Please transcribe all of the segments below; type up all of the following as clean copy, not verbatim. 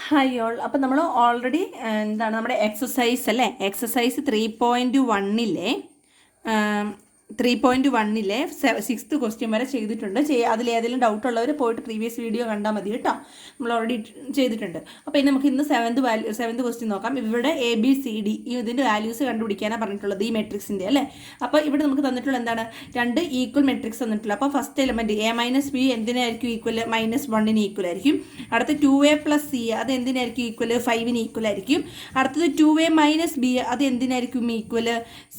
Hi all. അപ്പം നമ്മൾ already എന്താണ് നമ്മുടെ എക്സസൈസ് അല്ലേ, എക്സസൈസ് 3.1-ലെ 3.1-ലെ 6th ക്വസ്റ്റ്യൻ വരെ ചെയ്തിട്ടുണ്ട്. അതിലേതെങ്കിലും ഡൗട്ട് ഉള്ളവർ പോയിട്ട് പ്രീവിയസ് വീഡിയോ കണ്ടാൽ മതി കേട്ടോ. നമ്മൾ ഓൾറെഡി ചെയ്തിട്ടുണ്ട്. അപ്പോൾ ഇനി നമുക്ക് ഇന്ന് 7th ക്വസ്റ്റ്യൻ നോക്കാം. ഇവിടെ ABCD ഇതിൻ്റെ വാല്യൂസ് കണ്ടുപിടിക്കാനാണ് പറഞ്ഞിട്ടുള്ളത്, ഈ മെട്രിക്സിൻ്റെ അല്ലേ. അപ്പോൾ ഇവിടെ നമുക്ക് തന്നിട്ടുള്ള എന്താണ്, രണ്ട് ഈക്വൽ മെട്രിക്സ് തന്നിട്ടുള്ളത്. അപ്പോൾ ഫസ്റ്റ് എലമെൻറ്റ് A-B എന്തിനായിരിക്കും ഈക്വൽ? -1-ന് ഈക്വൽ ആയിരിക്കും. അടുത്ത 2A + C അത് എന്തിനായിരിക്കും ഈക്വൽ? 5-ന് ഈക്വൽ ആയിരിക്കും. അടുത്തത് 2A - B അത് എന്തിനായിരിക്കും ഈക്വൽ?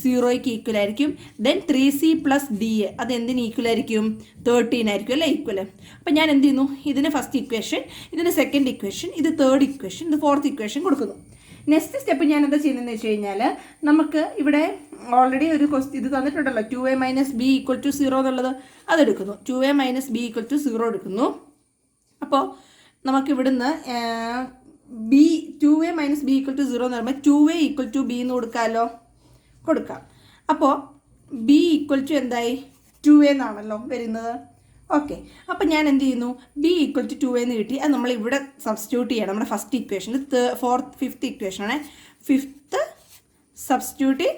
0-ക്ക് ഈക്വൽ ആയിരിക്കും. ദെൻ 3C + D അത് എന്തിന് ഈക്വൽ ആയിരിക്കും? 13 ആയിരിക്കും അല്ലേ ഈക്വൽ. അപ്പം ഞാൻ എന്ത് ചെയ്യുന്നു, ഇതിന് ഫസ്റ്റ് ഇക്വേഷൻ, ഇതിന് സെക്കൻഡ് ഇക്വേഷൻ, ഇത് തേർഡ് ഇക്വേഷൻ, ഇത് ഫോർത്ത് ഇക്വേഷൻ കൊടുക്കുന്നു. നെക്സ്റ്റ് സ്റ്റെപ്പ് ഞാൻ എന്താ ചെയ്യുന്നതെന്ന് വെച്ച് കഴിഞ്ഞാൽ, നമുക്ക് ഇവിടെ ഓൾറെഡി ഒരു ഇത് തന്നിട്ടുണ്ടല്ലോ, 2A - B = 0 എന്നുള്ളത്, അതെടുക്കുന്നു. 2A - B = 0 എടുക്കുന്നു. അപ്പോൾ നമുക്കിവിടുന്ന് 2A - B = 0 എന്ന് പറയുമ്പോൾ 2A = B എന്ന് കൊടുക്കാം. അപ്പോൾ B = എന്തായി? 2A എന്നാണല്ലോ വരുന്നത്. ഓക്കെ, അപ്പം ഞാൻ എന്ത് ചെയ്യുന്നു, B = 2A എന്ന് കിട്ടി. അത് നമ്മൾ ഇവിടെ സബ്സ്റ്റിറ്റ്യൂട്ട് ചെയ്യണം. നമ്മുടെ ഫസ്റ്റ് ഇക്വേഷൻ, ഫിഫ്ത്ത് ഇക്വേഷനാണ്. ഫിഫ്ത്ത് സബ്സ്റ്റിറ്റ്യൂട്ട്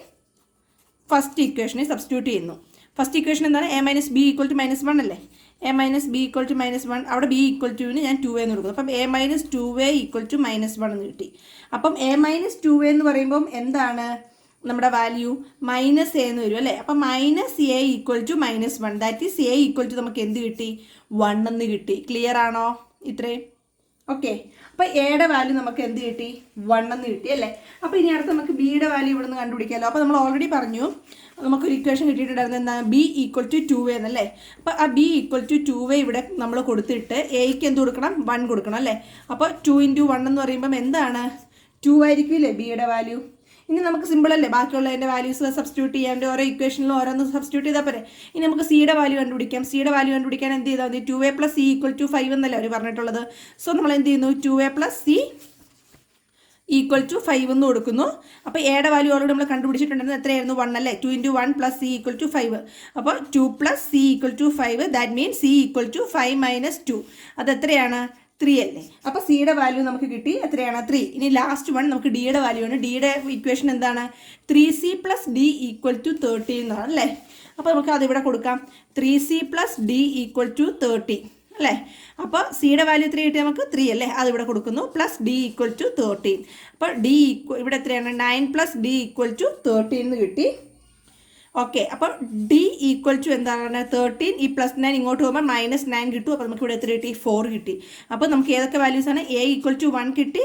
ഫസ്റ്റ് ഇക്വേഷനെ സബ്സ്റ്റിറ്റ്യൂട്ട് ചെയ്യുന്നു. ഫസ്റ്റ് ഇക്വേഷൻ എന്താണ്? A - B = -1 അല്ലേ. A - B = -1, അവിടെ B = ഞാൻ 2A എന്ന് കൊടുക്കുന്നു. അപ്പം A - 2A = -1 എന്ന് കിട്ടി. അപ്പം A - 2A എന്ന് പറയുമ്പം എന്താണ് നമ്മുടെ വാല്യൂ? -A എന്ന് വരും അല്ലേ. അപ്പം -A = -1, ദാറ്റ് ഈസ് A = നമുക്ക് എന്ത് കിട്ടി? 1 എന്ന് കിട്ടി. ക്ലിയർ ആണോ ഇത്രയും? ഓക്കെ, അപ്പോൾ എയുടെ വാല്യൂ നമുക്ക് എന്ത് കിട്ടി? 1 എന്ന് കിട്ടി അല്ലേ. അപ്പോൾ ഇനി അടുത്ത് നമുക്ക് ബിയുടെ വാല്യൂ ഇവിടെ നിന്ന് കണ്ടുപിടിക്കാമല്ലോ. അപ്പോൾ നമ്മൾ ഓൾറെഡി പറഞ്ഞു, നമുക്കൊരു ഇക്വേഷൻ കിട്ടിയിട്ടുണ്ടായിരുന്നു, എന്താണ്? B = 2A എന്നല്ലേ. അപ്പോൾ ആ B = 2A ഇവിടെ നമ്മൾ കൊടുത്തിട്ട് എയ്ക്ക് എന്ത് കൊടുക്കണം? 1 കൊടുക്കണം അല്ലേ. അപ്പോൾ 2 × 1 എന്ന് പറയുമ്പം എന്താണ്? 2 ആയിരിക്കും അല്ലേ ബിയുടെ വാല്യൂ. ഇനി നമുക്ക് സിമ്പിൾ അല്ലേ, ബാക്കിയുള്ളതിൻ്റെ വാല്യൂസ് സബ്സ്റ്റിറ്റ്യൂട്ട് ചെയ്യാണ്ട് ഓരോ ഇക്വേഷനിലും ഓരോന്ന് സബ്സ്റ്റിറ്റ്യൂട്ട് ചെയ്താൽ പോരെ. ഇനി നമുക്ക് സിയുടെ വാല്യൂ കണ്ടുപിടിക്കാം. സിയുടെ വാല്യൂ കണ്ടുപിടിക്കാൻ എന്ത് ചെയ്താൽ മതി? 2A + C = 5 എന്നല്ലേ അവർ പറഞ്ഞിട്ടുള്ളത്. സോ നമ്മൾ എന്ത് ചെയ്യുന്നു? 2A + C = 5 എന്ന് കൊടുക്കുന്നു. അപ്പോൾ എയുടെ വാല്യൂ ഓൾറെഡി നമ്മൾ കണ്ടുപിടിച്ചിട്ടുണ്ടെന്ന് എത്രയായിരുന്നു? 1 അല്ലേ. 2 × 1 + C = 5. അപ്പോൾ 2 + C = 5, ദാറ്റ് മീൻസ് C = 5 - 2. അത് എത്രയാണ്? 3 അല്ലേ. അപ്പോൾ സിയുടെ വാല്യൂ നമുക്ക് കിട്ടി. എത്രയാണ്? 3. ഇനി ലാസ്റ്റ് വൺ നമുക്ക് ഡിയുടെ വാല്യൂ ആണ്. ഡിയുടെ ഇക്വേഷൻ എന്താണ്? 3C + D = 13 എന്നാണ് അല്ലേ. അപ്പോൾ നമുക്ക് അതിവിടെ കൊടുക്കാം. 3C + D = 13 അല്ലേ. അപ്പോൾ സിയുടെ വാല്യൂ 3 കിട്ടി നമുക്ക്. 3 അല്ലേ, അതിവിടെ കൊടുക്കുന്നു. + D = 13. അപ്പോൾ D ഇവിടെ എത്രയാണ്? 9 + D = 13 എന്ന് കിട്ടി. ഓക്കെ, അപ്പോൾ D = എന്താണ്? 13. ഈ +9 ഇങ്ങോട്ട് പോകുമ്പോൾ -9 കിട്ടും. അപ്പോൾ നമുക്ക് ഇവിടെ എത്ര കിട്ടി? 4 കിട്ടി. അപ്പോൾ നമുക്ക് ഏതൊക്കെ വാല്യൂസാണ്? A = 1 കിട്ടി.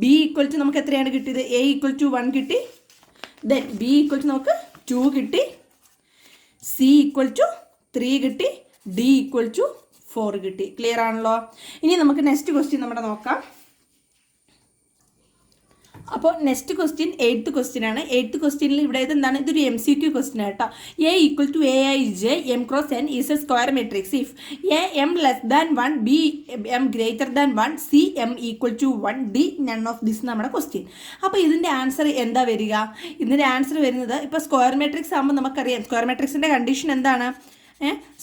B = നമുക്ക് എത്രയാണ് കിട്ടിയത്? A = 1 കിട്ടി. ദെൻ B = നമുക്ക് 2 കിട്ടി. C = 3 കിട്ടി. D = 4 കിട്ടി. ക്ലിയർ ആണല്ലോ. ഇനി നമുക്ക് നെക്സ്റ്റ് ക്വസ്റ്റ്യൻ നമ്മുടെ നോക്കാം. അപ്പോൾ നെക്സ്റ്റ് ക്വസ്റ്റ്യൻ 8th ക്വസ്റ്റ്യൻ ആണ്. 8th ക്വസ്റ്റ്യനിൽ ഇവിടെ എന്താണ്? ഇതൊരു MCQ ക്വസ്റ്റ്യൻ ആട്ടോ. A = AIJ M × N is a square matrix if AM <1, BM greater than 1, CM = 1, D none of this നമ്മുടെ ക്വസ്റ്റ്യൻ. അപ്പോൾ ഇതിൻ്റെ ആൻസർ എന്താ വരിക? ഇതിൻ്റെ ആൻസർ വരുന്നത്, ഇപ്പോൾ സ്ക്വയർ മാട്രിക്സ് ആകുമ്പോൾ നമുക്കറിയാം സ്ക്വയർ മാട്രിക്സിൻ്റെ കണ്ടീഷൻ എന്താണ്?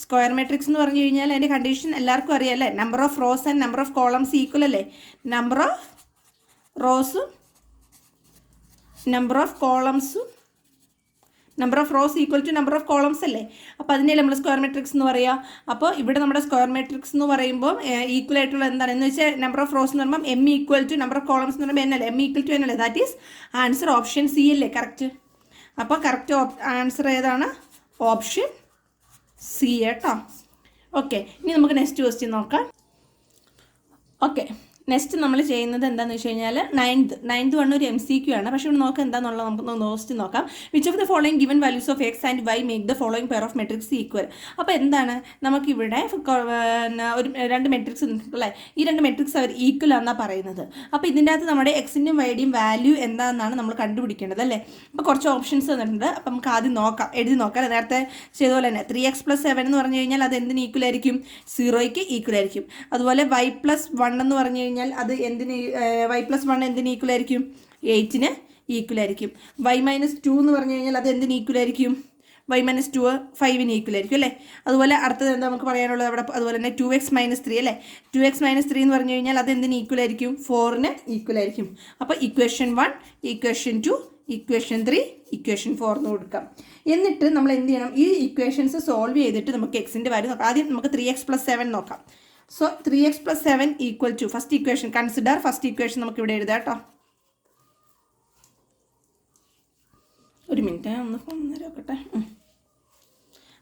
സ്ക്വയർ മാട്രിക്സ് എന്ന് പറഞ്ഞു കഴിഞ്ഞാൽ അതിൻ്റെ കണ്ടീഷൻ എല്ലാവർക്കും അറിയാം അല്ലേ. Number of rows and number of columns equal അല്ലേ. നമ്പർ ഓഫ് റോസും നമ്പർ ഓഫ് കോളംസും number of rows equal to number of columns അല്ലേ. അപ്പോൾ അതിനെ നമ്മൾ സ്ക്വയർ മാട്രിക്സ് എന്ന് പറയുക. അപ്പോൾ ഇവിടെ നമ്മുടെ സ്ക്വയർ മാട്രിക്സ് എന്ന് പറയുമ്പോൾ ഈക്വൽ ആയിട്ടുള്ള എന്താണ് എന്ന് വെച്ചാൽ നമ്പർ ഓഫ് റോസ് എന്ന് പറയുമ്പോൾ M = നമ്പർ ഓഫ് കോളംസ് എന്ന് പറയുമ്പോൾ N അല്ലേ. M = N അല്ലേ. That is answer option C അല്ലേ. കറക്റ്റ്. അപ്പോൾ കറക്റ്റ് ആൻസർ ഏതാണ്? ഓപ്ഷൻ C കേട്ടോ. ഓക്കെ, ഇനി നമുക്ക് നെക്സ്റ്റ് ക്വസ്റ്റ്യൻ നോക്കാം. ഓക്കെ, നെക്സ്റ്റ് നമ്മൾ ചെയ്യുന്നത് എന്താണെന്ന് വെച്ച് കഴിഞ്ഞാൽ 9th വൺ ഒരു MCQ ആണ്. പക്ഷേ ഇവിടെ നോക്കാം എന്താണെന്നുള്ളത് നമുക്ക് ക്വസ്റ്റ്യൻ നോക്കാം. Which of the following given values of X and Y make the following pair of matrix equal. അപ്പോൾ എന്താണ് നമുക്കിവിടെ ഒരു 2 മെട്രിക്സ് അല്ലേ. ഈ 2 മെട്രിക്സ് അവർ ഈക്വൽ ആണെന്നാണ് പറയുന്നത്. അപ്പോൾ ഇതിൻ്റെ അകത്ത് നമ്മുടെ Xൻ്റെയും Yയുടെയും വാല്യൂ എന്താണെന്നാണ് നമ്മൾ കണ്ടുപിടിക്കേണ്ടത് അല്ലേ. അപ്പോൾ കുറച്ച് ഓപ്ഷൻസ് തന്നിട്ടുണ്ട്. അപ്പോൾ നമുക്ക് ആദ്യം നോക്കാം, എഴുതി നോക്കാം. നേരത്തെ ചെയ്ത പോലെ തന്നെ 3x + 7 എന്ന് പറഞ്ഞു കഴിഞ്ഞാൽ അത് എന്തിന് ഈക്വൽ ആയിരിക്കും? 0ക്ക് ഈക്വൽ ആയിരിക്കും. അതുപോലെ y + 1 എന്ന് പറഞ്ഞു കഴിഞ്ഞാൽ അത് എന്തിന് y + 1 എന്തിന് ഈക്വൽ ആയിരിക്കും? 8ന് ഈക്വൽ ആയിരിക്കും. y - 2 എന്ന് പറഞ്ഞു കഴിഞ്ഞാൽ അത് എന്തിന് ഈക്വൽ ആയിരിക്കും? y മൈനസ് 2 5 ഈക്വൽ ആയിരിക്കും അല്ലേ. അതുപോലെ അടുത്തത് എന്താ നമുക്ക് പറയാനുള്ളത് അവിടെ, അതുപോലെ തന്നെ 2x മൈനസ് 3 അല്ലേ. 2x മൈനസ് 3 എന്ന് പറഞ്ഞു കഴിഞ്ഞാൽ അത് എന്തിന് ഈക്വൽ ആയിരിക്കും? 4ന് ഈക്വൽ ആയിരിക്കും. അപ്പോൾ ഇക്വേഷൻ 1, ഇക്വേഷൻ 2, ഇക്വേഷൻ 3, ഇക്വേഷൻ 4 എന്ന് കൊടുക്കാം. എന്നിട്ട് നമ്മൾ എന്ത് ചെയ്യണം? ഈ ഇക്വേഷൻസ് സോൾവ് ചെയ്തിട്ട് നമുക്ക് എക്സിൻ്റെ വാല്യൂ നോക്കാം. ആദ്യം നമുക്ക് 3x + 7 നോക്കാം. So 3x + 7 equal to first equation, consider first equation നമുക്ക് ഇവിടെ എഴുതാം കേട്ടോ. ഒരു മിനിറ്റ് ഒന്ന് ഫോൺ നോക്കട്ടെ.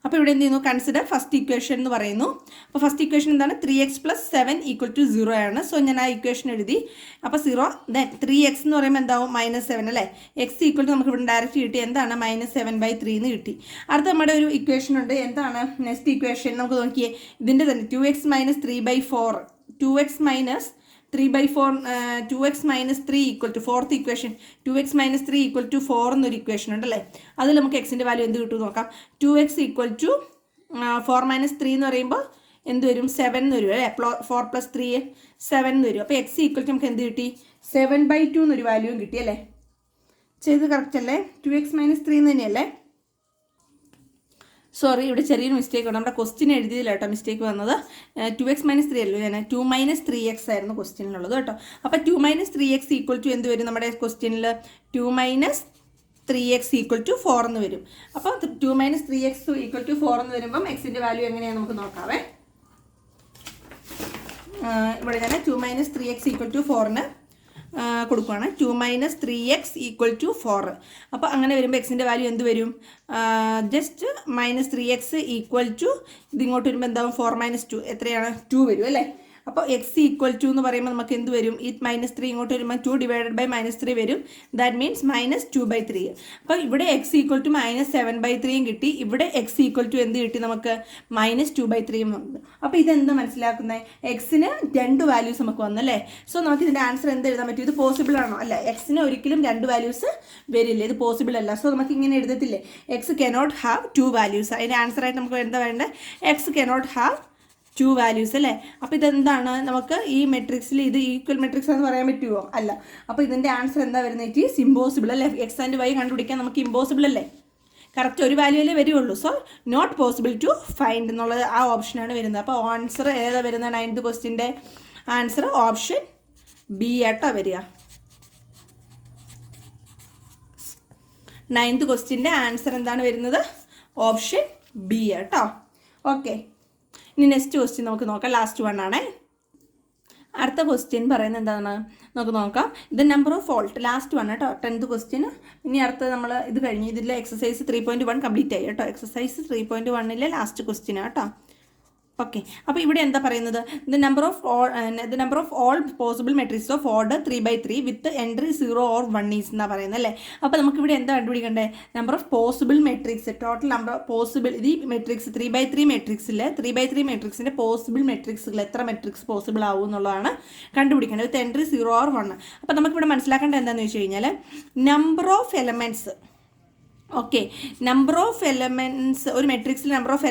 അപ്പോൾ ഇവിടെ എന്ത് ചെയ്യുന്നു? കൺസിഡർ ഫസ്റ്റ് ഇക്വേഷൻ എന്ന് പറയുന്നു. അപ്പോൾ ഫസ്റ്റ് ഇക്വേഷൻ എന്താണ്? 3x + 7 ഈക്വൽ ടു 0 ആണ്. സോ ഞാൻ ആ ഇക്വേഷൻ എഴുതി. അപ്പോൾ 0 ദെൻ 3x എന്ന് പറയുമ്പോൾ എന്താവും? -7 അല്ലേ. എക്സ് ഈക്വൽ ടു നമുക്ക് ഇവിടെ ഡയറക്റ്റ് കിട്ടി എന്താണ്? -7/3 എന്ന് കിട്ടി. അടുത്ത നമ്മുടെ ഒരു ഇക്വേഷൻ ഉണ്ട്. എന്താണ് നെക്സ്റ്റ് ഇക്വേഷൻ? നമുക്ക് നോക്കിയേ, ഇതിൻ്റെ തന്നെ 2x - 3/4 2x - 3/4 2x - 3 equal to fourth equation 2x - 3 equal to 4 എന്നൊരു ഇക്വേഷൻ ഉണ്ടല്ലേ. അതിൽ നമുക്ക് എക്സിൻ്റെ വാല്യൂ എന്ത് കിട്ടും നോക്കാം. 2x ഈക്വൽ ടു 4 - 3 എന്ന് പറയുമ്പോൾ എന്ത് വരും? 7 എന്ന് വരും അല്ലേ. 4 + 3 7 എന്ന് വരും. അപ്പോൾ എക്സ് ഈക്വൽ ടു നമുക്ക് എന്ത് കിട്ടി? 7/2 എന്നൊരു വാല്യൂവും കിട്ടി അല്ലേ. ചെയ്ത് കറക്റ്റ് അല്ലേ? 2x - 3 എന്ന് തന്നെയല്ലേ. സോറി, ഇവിടെ ചെറിയൊരു മിസ്റ്റേക്ക് ഉണ്ട്. നമ്മുടെ ക്വസ്റ്റ്യൻ എഴുതിയതില്ല കേട്ടോ മിസ്റ്റേക്ക് വന്നത്. 2x - 3 അല്ലോ, ഞാൻ 2 - 3x ആയിരുന്നു ക്വസ്റ്റ്യനിലുള്ളത് കേട്ടോ. അപ്പോൾ 2 - 3x ഈക്വൽ ടു എന്ത് വരും നമ്മുടെ ക്വസ്റ്റ്യനിൽ? 2 - 3x ഈക്വൽ ടു 4 എന്ന് വരും. അപ്പോൾ 2 - 3x ഈക്വൽ ടു 4 എന്ന് വരുമ്പം എക്സിൻ്റെ വാല്യൂ എങ്ങനെയാണ് നമുക്ക് നോക്കാവേ. ഇവിടെ ഞാൻ 2 - 3x ഈക്വൽ ടു 4ന് കൊടുക്കുകയാണ്. 2 - 3x ഈക്വൽ ടു 4. അപ്പോൾ അങ്ങനെ വരുമ്പോൾ എക്സിൻ്റെ വാല്യൂ എന്ത് വരും? ജസ്റ്റ് -3x ഈക്വൽ ടു ഇതിങ്ങോട്ട് വരുമ്പോൾ എന്താവും? 4 - 2 എത്രയാണ്? 2 വരും അല്ലേ. അപ്പോൾ എക്സ് ഈക്വൽ ടു എന്ന് പറയുമ്പോൾ നമുക്ക് എന്ത് വരും? ഈ -3 ഇങ്ങോട്ട് വരുമ്പോൾ 2 ഡിവൈഡഡ് ബൈ -3 വരും. That means -2/3. അപ്പോൾ ഇവിടെ എക്സ് ഈക്വൽ ടു -7/3 കിട്ടി. ഇവിടെ എക്സ് ഈക്വൽ ടു എന്ത് കിട്ടി നമുക്ക്? -2/3 വന്നു. അപ്പോൾ ഇതെന്താ മനസ്സിലാക്കുന്നത്? എക്സിന് 2 വാല്യൂസ് നമുക്ക് വന്നല്ലേ. സോ നമുക്ക് ഇതിൻ്റെ ആൻസർ എന്ത് എഴുതാൻ പറ്റും? ഇത് പോസിബിൾ ആണോ? അല്ല, എക്സിന് ഒരിക്കലും 2 വാല്യൂസ് വരില്ല. ഇത് പോസിബിൾ അല്ല. സോ നമുക്ക് ഇങ്ങനെ എഴുതത്തില്ലേ, എക്സ് കനോട്ട് ഹാവ് 2 വാല്യൂസ്. അതിൻ്റെ ആൻസറായിട്ട് നമുക്ക് എന്താ വേണ്ടത്? എക്സ് കനോട്ട് ഹാവ് 2 വാല്യൂസ് അല്ലേ. അപ്പോൾ ഇതെന്താണ്? നമുക്ക് ഈ മെട്രിക്സിൽ ഇത് ഈക്വൽ മെട്രിക്സ് എന്ന് പറയാൻ പറ്റുമോ? അല്ല. അപ്പോൾ ഇതിൻ്റെ ആൻസർ എന്താ വരുന്നത്? ഇറ്റ് ഈസ് ഇമ്പോസിബിൾ അല്ലേ. എക്സ് ആൻഡ് വൈ കണ്ടുപിടിക്കാൻ നമുക്ക് ഇമ്പോസിബിൾ അല്ലേ. കറക്റ്റ് ഒരു വാല്യൂ അല്ലേ വരുള്ളൂ. So not possible to find എന്നുള്ളത് ആ ഓപ്ഷനാണ് വരുന്നത്. അപ്പോൾ ആൻസർ ഏതാ വരുന്നത്? 9th ക്വസ്റ്റ്യൻ്റെ ആൻസർ ഓപ്ഷൻ ബി ആട്ടോ വരിക. 9th ക്വസ്റ്റ്യൻ്റെ ആൻസർ എന്താണ് വരുന്നത്? ഓപ്ഷൻ ബി ആട്ടോ. ഓക്കെ, ഇനി നെക്സ്റ്റ് ക്വസ്റ്റ്യൻ നമുക്ക് നോക്കാം. ലാസ്റ്റ് 1 ആണേ. അടുത്ത ക്വസ്റ്റ്യൻ പറയുന്നത് എന്താണ് നമുക്ക് നോക്കാം. ഇത് നമ്പർ ഓഫ് ഫോൾട്ട് ലാസ്റ്റ് 1 കേട്ടോ, 10th ക്വസ്റ്റ്യൻ. ഇനി അടുത്ത നമ്മൾ ഇത് കഴിഞ്ഞ് ഇതിൽ എക്സസൈസ് 3.1 കംപ്ലീറ്റ് ആയി കേട്ടോ. എക്സസൈസ് 3.1 ലാസ്റ്റ് ക്വസ്റ്റ്യൻ കേട്ടോ. ഓക്കെ, അപ്പോൾ ഇവിടെ എന്താ പറയുന്നത്? The number of all possible matrix of order 3/3 with entry 0 or 1 is എന്നാ പറയുന്നത് അല്ലേ. അപ്പോൾ നമുക്കിവിടെ എന്താ കണ്ടുപിടിക്കണ്ടേ? Number of possible matrix, total number of possible ഈ മെട്രിക്സ് 3/3 മെട്രിക്സിൽ 3/3 മെട്രിക്സിൻ്റെ പോസിബിൾ മെട്രിക്സുകൾ എത്ര മെട്രിക്സ് പോസിബിൾ ആവും എന്നുള്ളതാണ് കണ്ടുപിടിക്കേണ്ടത്. With entry 0 or 1. അപ്പോൾ നമുക്കിവിടെ മനസ്സിലാക്കേണ്ടത് എന്താണെന്ന് വെച്ച് കഴിഞ്ഞാൽ number of elements. Okay, number of elements, ഒരു മെട്രിക്സിൽ നമ്പർ ഓഫ്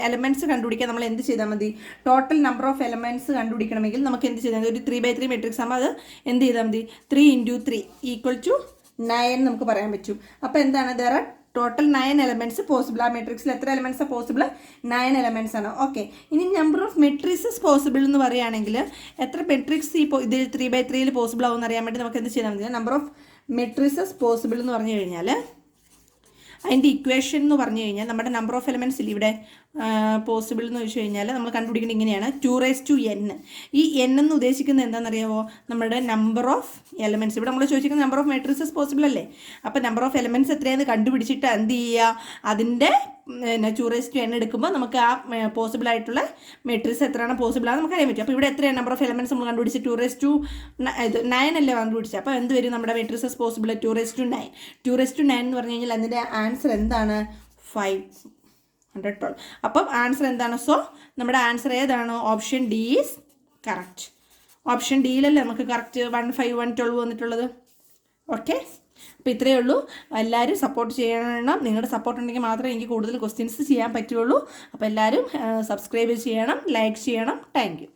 എലമെൻറ്റ്സ് കണ്ടുപിടിക്കാൻ നമ്മൾ എന്ത് ചെയ്താൽ മതി? ടോട്ടൽ നമ്പർ ഓഫ് എലമെൻറ്റ്സ് കണ്ടുപിടിക്കണമെങ്കിൽ നമുക്ക് എന്ത് ചെയ്താൽ മതി? ഒരു 3/3 മെട്രിക്സ് ആകുമ്പോൾ അത് എന്ത് ചെയ്താൽ മതി? 3 × 3 = 9 നമുക്ക് പറയാൻ പറ്റും. അപ്പോൾ എന്താണ്? There are total 9 elements possible. ആ മെട്രിക്സിൽ എത്ര എലമെൻറ്റ്സാണ് പോസിബിൾ? 9 എലമെൻറ്റ്സ് ആണ്. ഓക്കെ, ഇനി നമ്പർ ഓഫ് മെട്രിക്സസ് പോസിബിൾ എന്ന് പറയുകയാണെങ്കിൽ എത്ര മെട്രിക്സ് ഇതിൽ 3/3 പോസിബിൾ ആവും എന്നറിയാൻ വേണ്ടി നമുക്ക് എന്ത് ചെയ്താൽ മതി? നമ്പർ ഓഫ് മെട്രിക്സസ് പോസിബിൾ എന്ന് പറഞ്ഞു കഴിഞ്ഞാൽ അതിൻ്റെ ഇക്വേഷൻ എന്ന് പറഞ്ഞു കഴിഞ്ഞാൽ നമ്മുടെ നമ്പർ ഓഫ് എലമെൻറ്റ്സ് ഇല്ല ഇവിടെ പോസിബിൾ എന്ന് വെച്ച് കഴിഞ്ഞാൽ നമ്മൾ കണ്ടുപിടിക്കുന്നത് ഇങ്ങനെയാണ്: 2n. ഈ n എന്ന് ഉദ്ദേശിക്കുന്നത് എന്താണെന്നറിയാമോ? നമ്മുടെ നമ്പർ ഓഫ് എലമെൻറ്റ്സ്. ഇവിടെ നമ്മൾ ചോദിച്ചിരിക്കുന്നത് നമ്പർ ഓഫ് മെട്രിക്സസ് പോസിബിൾ അല്ലേ. അപ്പോൾ നമ്പർ ഓഫ് എലമെൻറ്റ്സ് എത്രയാണെന്ന് കണ്ടുപിടിച്ചിട്ട് എന്ത് ചെയ്യുക? അതിൻ്റെ 2n എടുക്കുമ്പോൾ നമുക്ക് ആ പോസിബിൾ ആയിട്ടുള്ള മെട്രിക്സ് എത്രയാണ് പോസിബിൾ ആണ് നമുക്ക് അറിയാൻ പറ്റും. അപ്പോൾ ഇവിടെ എത്രയാണ് നമ്പർ ഓഫ് എലമെൻറ്റ്സ് നമ്മൾ കണ്ടുപിടിച്ച് 2/9 അല്ലേ കണ്ടുപിടിച്ചത്. അപ്പോൾ എന്ത് വരും? നമ്മുടെ മെട്രിക്സസ് പോസിബിൾ 2/9. 2/9 എന്ന് പറഞ്ഞു കഴിഞ്ഞാൽ അതിൻ്റെ ആൻസർ എന്താണ്? 512. അപ്പം ആൻസർ എന്താണ്? സോ നമ്മുടെ ആൻസർ ഏതാണ്? Option D is correct. Option ഡിയിലല്ലേ നമുക്ക് കറക്റ്റ് 1/5 വന്നിട്ടുള്ളത്. ഓക്കെ, അപ്പോൾ ഇത്രയേ ഉള്ളൂ. എല്ലാവരും സപ്പോർട്ട് ചെയ്യണം. നിങ്ങളുടെ സപ്പോർട്ട് ഉണ്ടെങ്കിൽ മാത്രമേ എനിക്ക് കൂടുതൽ ക്വസ്റ്റ്യൻസ് ചെയ്യാൻ പറ്റുള്ളൂ. അപ്പോൾ എല്ലാവരും സബ്സ്ക്രൈബ് ചെയ്യണം, ലൈക്ക് ചെയ്യണം. Thank you.